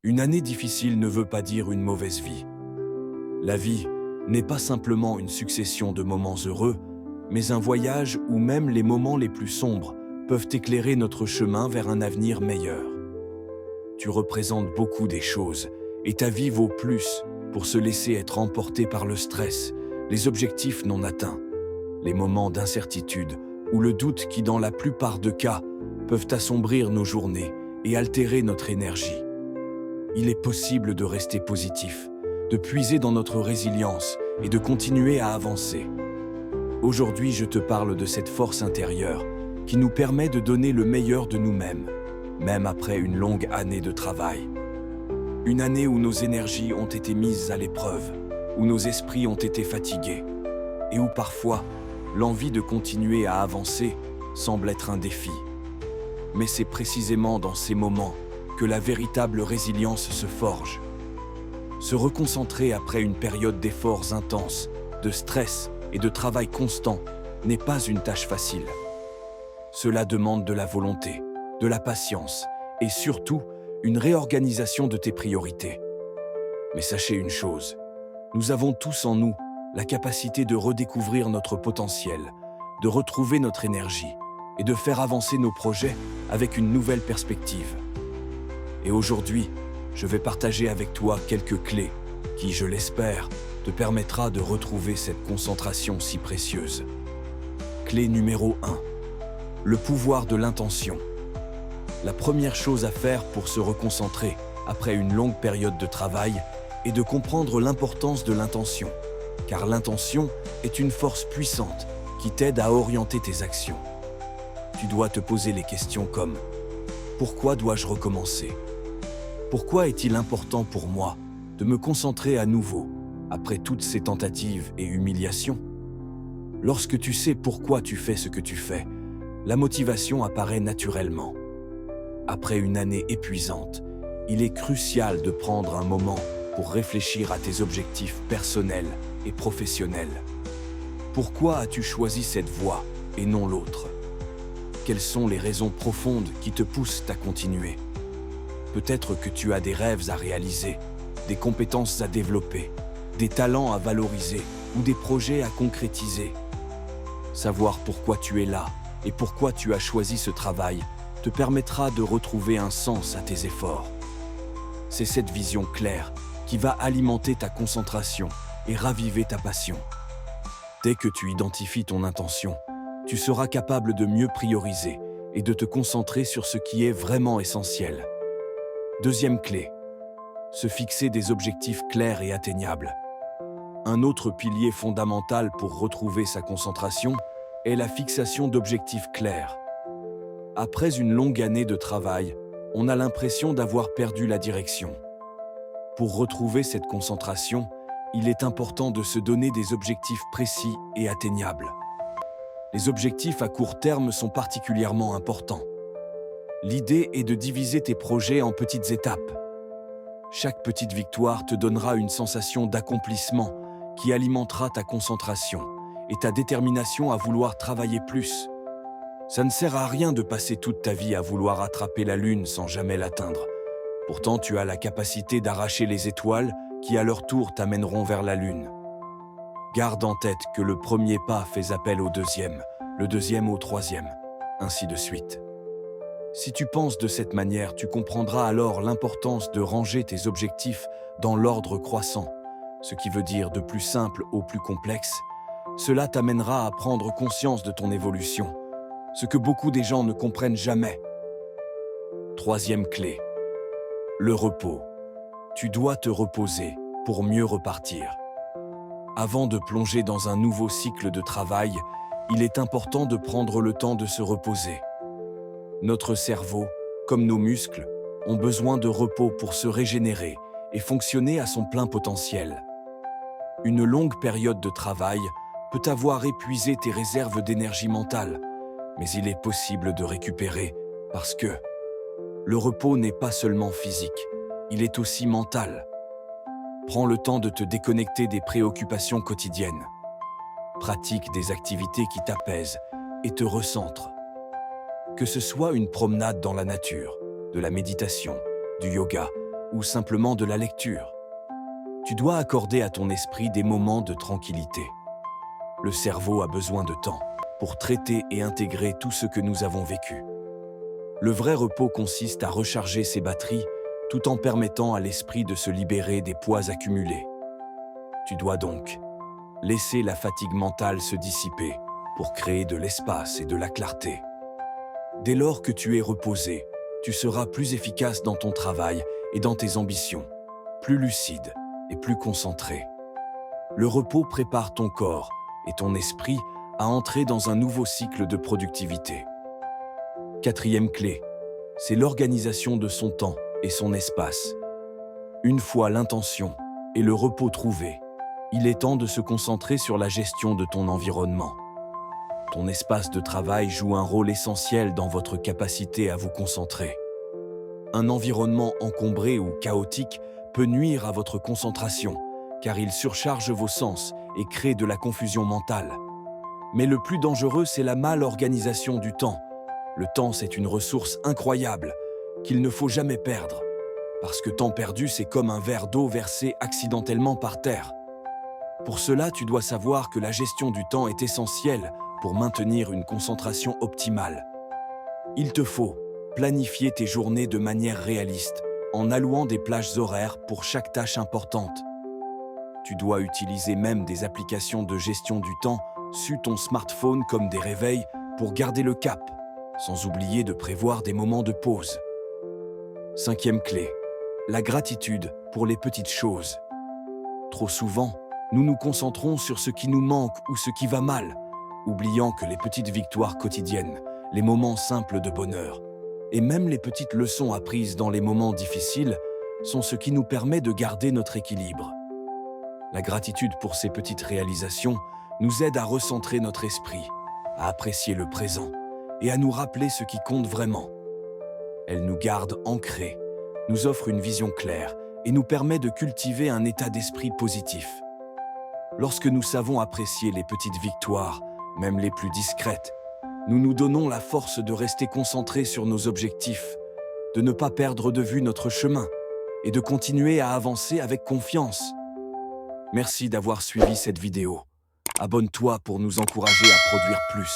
Une année difficile ne veut pas dire une mauvaise vie. La vie n'est pas simplement une succession de moments heureux, mais un voyage où même les moments les plus sombres peuvent éclairer notre chemin vers un avenir meilleur. Tu représentes beaucoup des choses, et ta vie vaut plus pour se laisser être emporté par le stress, les objectifs non atteints, les moments d'incertitude ou le doute qui, dans la plupart des cas, peuvent assombrir nos journées et altérer notre énergie. Il est possible de rester positif, de puiser dans notre résilience et de continuer à avancer. Aujourd'hui, je te parle de cette force intérieure qui nous permet de donner le meilleur de nous-mêmes, même après une longue année de travail. Une année où nos énergies ont été mises à l'épreuve, où nos esprits ont été fatigués, et où parfois, l'envie de continuer à avancer semble être un défi. Mais c'est précisément dans ces moments que la véritable résilience se forge. Se reconcentrer après une période d'efforts intenses, de stress et de travail constant n'est pas une tâche facile. Cela demande de la volonté, de la patience et surtout une réorganisation de tes priorités. Mais sachez une chose, nous avons tous en nous la capacité de redécouvrir notre potentiel, de retrouver notre énergie et de faire avancer nos projets avec une nouvelle perspective. Et aujourd'hui, je vais partager avec toi quelques clés qui, je l'espère, te permettra de retrouver cette concentration si précieuse. Clé numéro 1. Le pouvoir de l'intention. La première chose à faire pour se reconcentrer après une longue période de travail est de comprendre l'importance de l'intention, car l'intention est une force puissante qui t'aide à orienter tes actions. Tu dois te poser les questions comme « Pourquoi dois-je recommencer ? Pourquoi est-il important pour moi de me concentrer à nouveau après toutes ces tentatives et humiliations ?» Lorsque tu sais pourquoi tu fais ce que tu fais, la motivation apparaît naturellement. Après une année épuisante, il est crucial de prendre un moment pour réfléchir à tes objectifs personnels et professionnels. Pourquoi as-tu choisi cette voie et non l'autre ? Quelles sont les raisons profondes qui te poussent à continuer ? Peut-être que tu as des rêves à réaliser, des compétences à développer, des talents à valoriser ou des projets à concrétiser. Savoir pourquoi tu es là et pourquoi tu as choisi ce travail te permettra de retrouver un sens à tes efforts. C'est cette vision claire qui va alimenter ta concentration et raviver ta passion. Dès que tu identifies ton intention, tu seras capable de mieux prioriser et de te concentrer sur ce qui est vraiment essentiel. Deuxième clé, se fixer des objectifs clairs et atteignables. Un autre pilier fondamental pour retrouver sa concentration est la fixation d'objectifs clairs. Après une longue année de travail, on a l'impression d'avoir perdu la direction. Pour retrouver cette concentration, il est important de se donner des objectifs précis et atteignables. Les objectifs à court terme sont particulièrement importants. L'idée est de diviser tes projets en petites étapes. Chaque petite victoire te donnera une sensation d'accomplissement qui alimentera ta concentration et ta détermination à vouloir travailler plus. Ça ne sert à rien de passer toute ta vie à vouloir attraper la lune sans jamais l'atteindre. Pourtant, tu as la capacité d'arracher les étoiles qui, à leur tour, t'amèneront vers la lune. Garde en tête que le premier pas fait appel au deuxième, le deuxième au troisième, ainsi de suite. Si tu penses de cette manière, tu comprendras alors l'importance de ranger tes objectifs dans l'ordre croissant, ce qui veut dire de plus simple au plus complexe. Cela t'amènera à prendre conscience de ton évolution, ce que beaucoup des gens ne comprennent jamais. Troisième clé, le repos. Tu dois te reposer pour mieux repartir. Avant de plonger dans un nouveau cycle de travail, il est important de prendre le temps de se reposer. Notre cerveau, comme nos muscles, ont besoin de repos pour se régénérer et fonctionner à son plein potentiel. Une longue période de travail peut avoir épuisé tes réserves d'énergie mentale, mais il est possible de récupérer parce que le repos n'est pas seulement physique, il est aussi mental. Prends le temps de te déconnecter des préoccupations quotidiennes. Pratique des activités qui t'apaisent et te recentrent. Que ce soit une promenade dans la nature, de la méditation, du yoga ou simplement de la lecture. Tu dois accorder à ton esprit des moments de tranquillité. Le cerveau a besoin de temps pour traiter et intégrer tout ce que nous avons vécu. Le vrai repos consiste à recharger ses batteries tout en permettant à l'esprit de se libérer des poids accumulés. Tu dois donc laisser la fatigue mentale se dissiper pour créer de l'espace et de la clarté. Dès lors que tu es reposé, tu seras plus efficace dans ton travail et dans tes ambitions, plus lucide et plus concentré. Le repos prépare ton corps et ton esprit à entrer dans un nouveau cycle de productivité. Quatrième clé, c'est l'organisation de son temps et son espace. Une fois l'intention et le repos trouvés, il est temps de se concentrer sur la gestion de ton environnement. Ton espace de travail joue un rôle essentiel dans votre capacité à vous concentrer. Un environnement encombré ou chaotique peut nuire à votre concentration, car il surcharge vos sens et crée de la confusion mentale. Mais le plus dangereux, c'est la mal-organisation du temps. Le temps, c'est une ressource incroyable qu'il ne faut jamais perdre. Parce que temps perdu, c'est comme un verre d'eau versé accidentellement par terre. Pour cela, tu dois savoir que la gestion du temps est essentielle pour maintenir une concentration optimale. Il te faut planifier tes journées de manière réaliste, en allouant des plages horaires pour chaque tâche importante. Tu dois utiliser même des applications de gestion du temps sur ton smartphone comme des réveils pour garder le cap, sans oublier de prévoir des moments de pause. Cinquième clé, la gratitude pour les petites choses. Trop souvent, nous nous concentrons sur ce qui nous manque ou ce qui va mal, oubliant que les petites victoires quotidiennes, les moments simples de bonheur, et même les petites leçons apprises dans les moments difficiles sont ce qui nous permet de garder notre équilibre. La gratitude pour ces petites réalisations nous aide à recentrer notre esprit, à apprécier le présent et à nous rappeler ce qui compte vraiment. Elle nous garde ancrés, nous offre une vision claire et nous permet de cultiver un état d'esprit positif. Lorsque nous savons apprécier les petites victoires, même les plus discrètes, nous nous donnons la force de rester concentrés sur nos objectifs, de ne pas perdre de vue notre chemin et de continuer à avancer avec confiance. Merci d'avoir suivi cette vidéo. Abonne-toi pour nous encourager à produire plus.